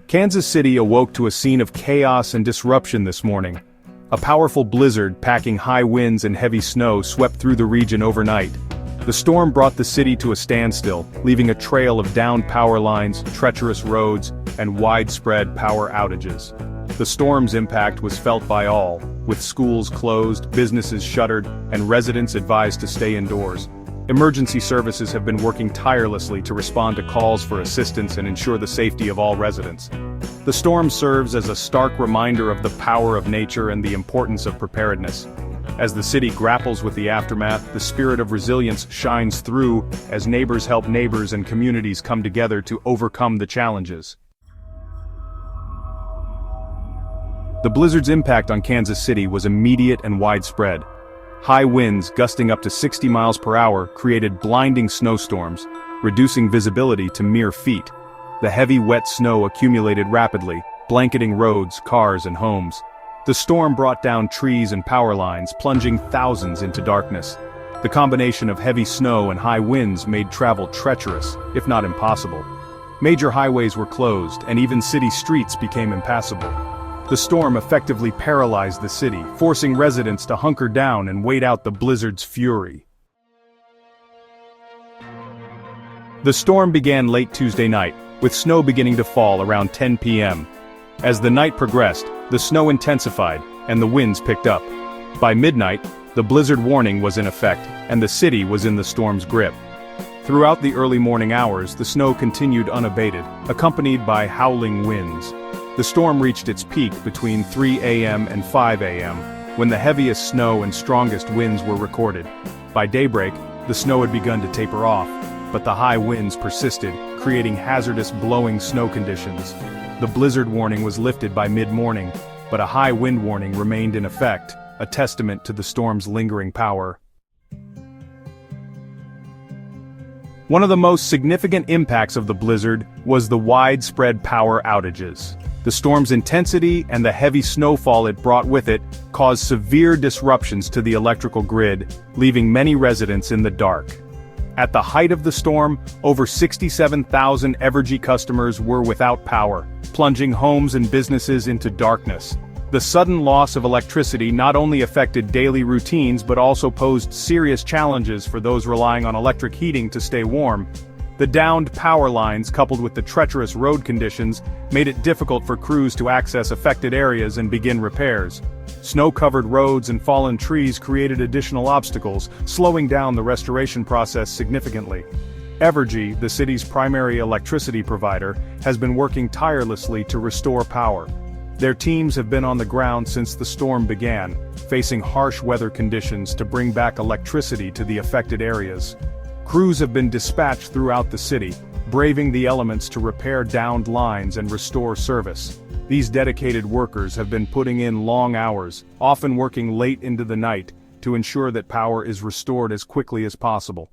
Kansas City awoke to a scene of chaos and disruption this morning. A powerful blizzard packing high winds and heavy snow swept through the region overnight. The storm brought the city to a standstill, leaving a trail of downed power lines, treacherous roads, and widespread power outages. The storm's impact was felt by all, with schools closed, businesses shuttered, and residents advised to stay indoors. Emergency services have been working tirelessly to respond to calls for assistance and ensure the safety of all residents. The storm serves as a stark reminder of the power of nature and the importance of preparedness. As the city grapples with the aftermath, the spirit of resilience shines through as neighbors help neighbors and communities come together to overcome the challenges. The blizzard's impact on Kansas City was immediate and widespread. High winds gusting up to 60 miles per hour created blinding snowstorms, reducing visibility to mere feet. The heavy wet snow accumulated rapidly, blanketing roads, cars, and homes. The storm brought down trees and power lines, plunging thousands into darkness. The combination of heavy snow and high winds made travel treacherous, if not impossible. Major highways were closed, and even city streets became impassable. The storm effectively paralyzed the city, forcing residents to hunker down and wait out the blizzard's fury. The storm began late Tuesday night, with snow beginning to fall around 10 p.m. As the night progressed, the snow intensified, and the winds picked up. By midnight, the blizzard warning was in effect, and the city was in the storm's grip. Throughout the early morning hours, the snow continued unabated, accompanied by howling winds. The storm reached its peak between 3 a.m. and 5 a.m., when the heaviest snow and strongest winds were recorded. By daybreak, the snow had begun to taper off, but the high winds persisted, creating hazardous blowing snow conditions. The blizzard warning was lifted by mid-morning, but a high wind warning remained in effect, a testament to the storm's lingering power. One of the most significant impacts of the blizzard was the widespread power outages. The storm's intensity and the heavy snowfall it brought with it caused severe disruptions to the electrical grid, leaving many residents in the dark. At the height of the storm, over 67,000 Evergy customers were without power, plunging homes and businesses into darkness. The sudden loss of electricity not only affected daily routines but also posed serious challenges for those relying on electric heating to stay warm. The downed power lines, coupled with the treacherous road conditions, made it difficult for crews to access affected areas and begin repairs. Snow-covered roads and fallen trees created additional obstacles, slowing down the restoration process significantly. Evergy, the city's primary electricity provider, has been working tirelessly to restore power. Their teams have been on the ground since the storm began, facing harsh weather conditions to bring back electricity to the affected areas. Crews have been dispatched throughout the city, braving the elements to repair downed lines and restore service. These dedicated workers have been putting in long hours, often working late into the night, to ensure that power is restored as quickly as possible.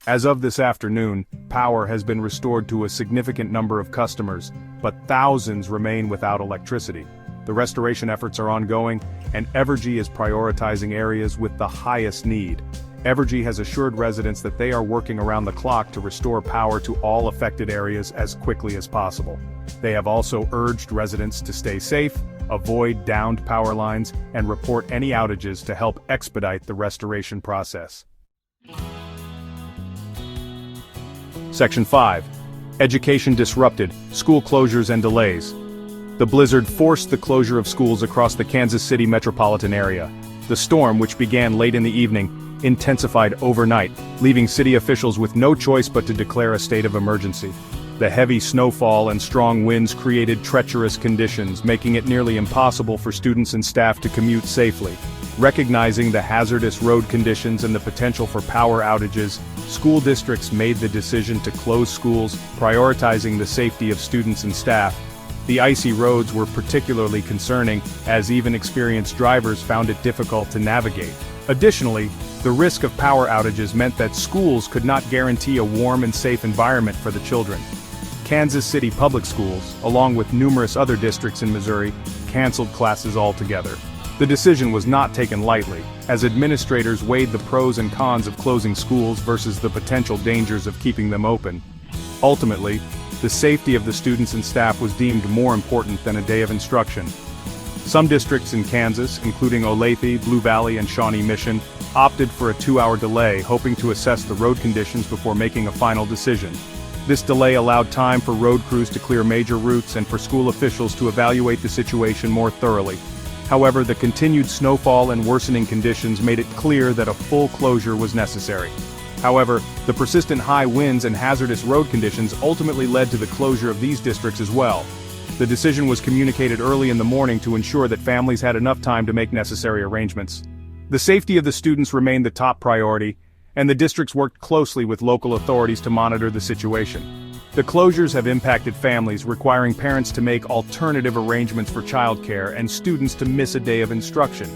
As of this afternoon, power has been restored to a significant number of customers, but thousands remain without electricity. The restoration efforts are ongoing, and Evergy is prioritizing areas with the highest need. Evergy has assured residents that they are working around the clock to restore power to all affected areas as quickly as possible. They have also urged residents to stay safe, avoid downed power lines, and report any outages to help expedite the restoration process. Section 5. Education disrupted, school closures and delays. The blizzard forced the closure of schools across the Kansas City metropolitan area. The storm, which began late in the evening, intensified overnight, leaving city officials with no choice but to declare a state of emergency. The heavy snowfall and strong winds created treacherous conditions, making it nearly impossible for students and staff to commute safely. Recognizing the hazardous road conditions and the potential for power outages, school districts made the decision to close schools, prioritizing the safety of students and staff. The icy roads were particularly concerning, as even experienced drivers found it difficult to navigate. Additionally, the risk of power outages meant that schools could not guarantee a warm and safe environment for the children. Kansas City Public Schools, along with numerous other districts in Missouri, canceled classes altogether. The decision was not taken lightly, as administrators weighed the pros and cons of closing schools versus the potential dangers of keeping them open. Ultimately, the safety of the students and staff was deemed more important than a day of instruction. Some districts in Kansas, including Olathe, Blue Valley, and Shawnee Mission, opted for a 2-hour delay, hoping to assess the road conditions before making a final decision. This delay allowed time for road crews to clear major routes and for school officials to evaluate the situation more thoroughly. However, the continued snowfall and worsening conditions made it clear that a full closure was necessary. However, the persistent high winds and hazardous road conditions ultimately led to the closure of these districts as well. The decision was communicated early in the morning to ensure that families had enough time to make necessary arrangements. The safety of the students remained the top priority, and the districts worked closely with local authorities to monitor the situation. The closures have impacted families, requiring parents to make alternative arrangements for childcare and students to miss a day of instruction.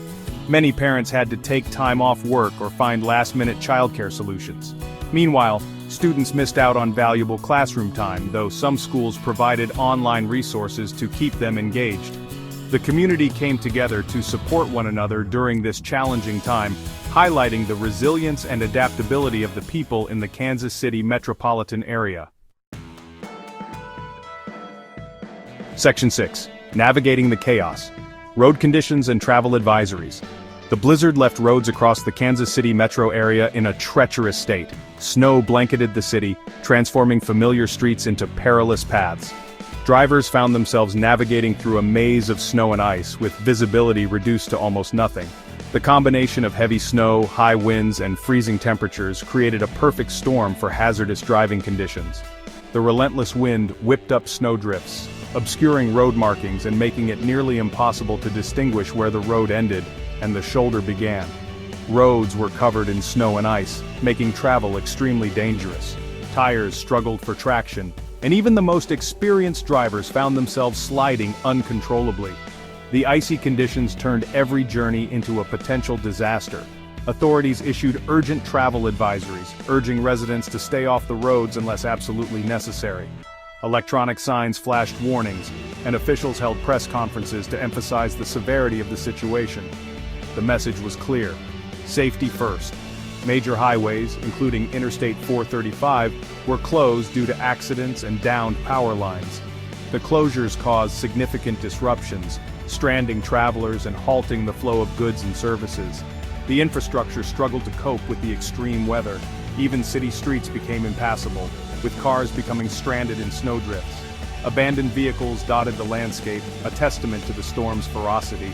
Many parents had to take time off work or find last-minute childcare solutions. Meanwhile, students missed out on valuable classroom time, though some schools provided online resources to keep them engaged. The community came together to support one another during this challenging time, highlighting the resilience and adaptability of the people in the Kansas City metropolitan area. Section 6. Navigating the chaos. Road conditions and travel advisories. The blizzard left roads across the Kansas City metro area in a treacherous state. Snow blanketed the city, transforming familiar streets into perilous paths. Drivers found themselves navigating through a maze of snow and ice, with visibility reduced to almost nothing. The combination of heavy snow, high winds, and freezing temperatures created a perfect storm for hazardous driving conditions. The relentless wind whipped up snowdrifts, obscuring road markings and making it nearly impossible to distinguish where the road ended and the shoulder began. Roads were covered in snow and ice, making travel extremely dangerous. Tires struggled for traction, and even the most experienced drivers found themselves sliding uncontrollably. The icy conditions turned every journey into a potential disaster. Authorities issued urgent travel advisories, urging residents to stay off the roads unless absolutely necessary. Electronic signs flashed warnings, and officials held press conferences to emphasize the severity of the situation. The message was clear: safety first. Major highways, including Interstate 435, were closed due to accidents and downed power lines. The closures caused significant disruptions, stranding travelers and halting the flow of goods and services. The infrastructure struggled to cope with the extreme weather. Even city streets became impassable, with cars becoming stranded in snowdrifts. Abandoned vehicles dotted the landscape, a testament to the storm's ferocity.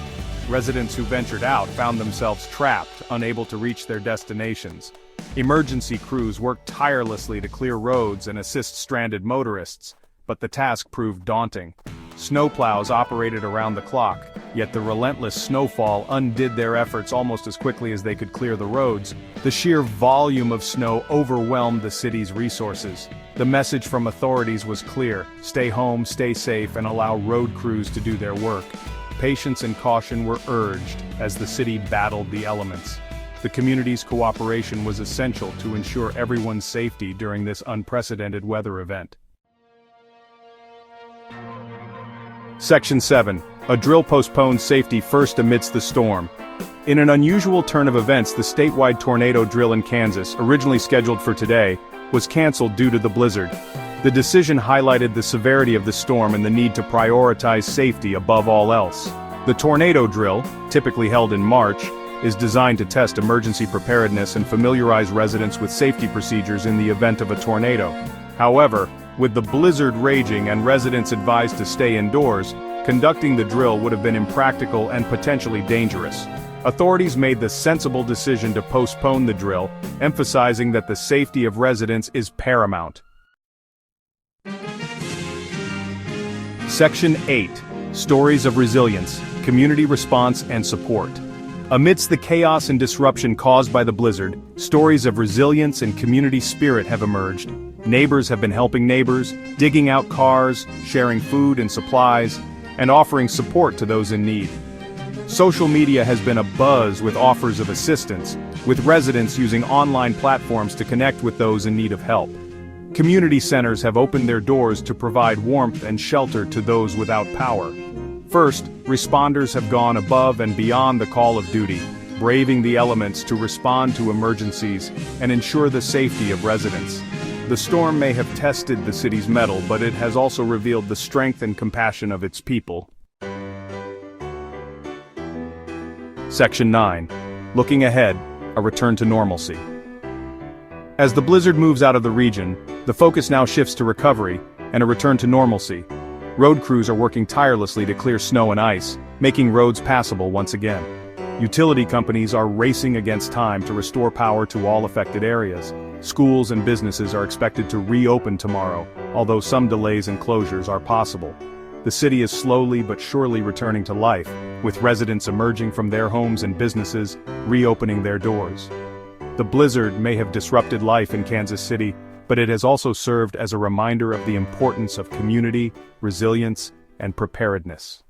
Residents who ventured out found themselves trapped, unable to reach their destinations. Emergency crews worked tirelessly to clear roads and assist stranded motorists, but the task proved daunting. Snowplows operated around the clock, yet the relentless snowfall undid their efforts almost as quickly as they could clear the roads. The sheer volume of snow overwhelmed the city's resources. The message from authorities was clear: stay home, stay safe, and allow road crews to do their work. Patience and caution were urged as the city battled the elements. The community's cooperation was essential to ensure everyone's safety during this unprecedented weather event. Section 7. A drill postponed safety first amidst the storm. In an unusual turn of events, the statewide tornado drill in Kansas, originally scheduled for today, was canceled due to the blizzard. The decision highlighted the severity of the storm and the need to prioritize safety above all else. The tornado drill, typically held in March, is designed to test emergency preparedness and familiarize residents with safety procedures in the event of a tornado. However, with the blizzard raging and residents advised to stay indoors, conducting the drill would have been impractical and potentially dangerous. Authorities made the sensible decision to postpone the drill, emphasizing that the safety of residents is paramount. Section 8. Stories of Resilience, Community Response and Support. Amidst the chaos and disruption caused by the blizzard, stories of resilience and community spirit have emerged. Neighbors have been helping neighbors, digging out cars, sharing food and supplies, and offering support to those in need. Social media has been abuzz with offers of assistance, with residents using online platforms to connect with those in need of help. Community centers have opened their doors to provide warmth and shelter to those without power. First, responders have gone above and beyond the call of duty, braving the elements to respond to emergencies and ensure the safety of residents. The storm may have tested the city's mettle, but it has also revealed the strength and compassion of its people. Section 9. Looking ahead, a return to normalcy. As the blizzard moves out of the region, the focus now shifts to recovery and a return to normalcy. Road crews are working tirelessly to clear snow and ice, making roads passable once again. Utility companies are racing against time to restore power to all affected areas. Schools and businesses are expected to reopen tomorrow, although some delays and closures are possible. The city is slowly but surely returning to life, with residents emerging from their homes and businesses, reopening their doors. The blizzard may have disrupted life in Kansas City, but it has also served as a reminder of the importance of community, resilience, and preparedness.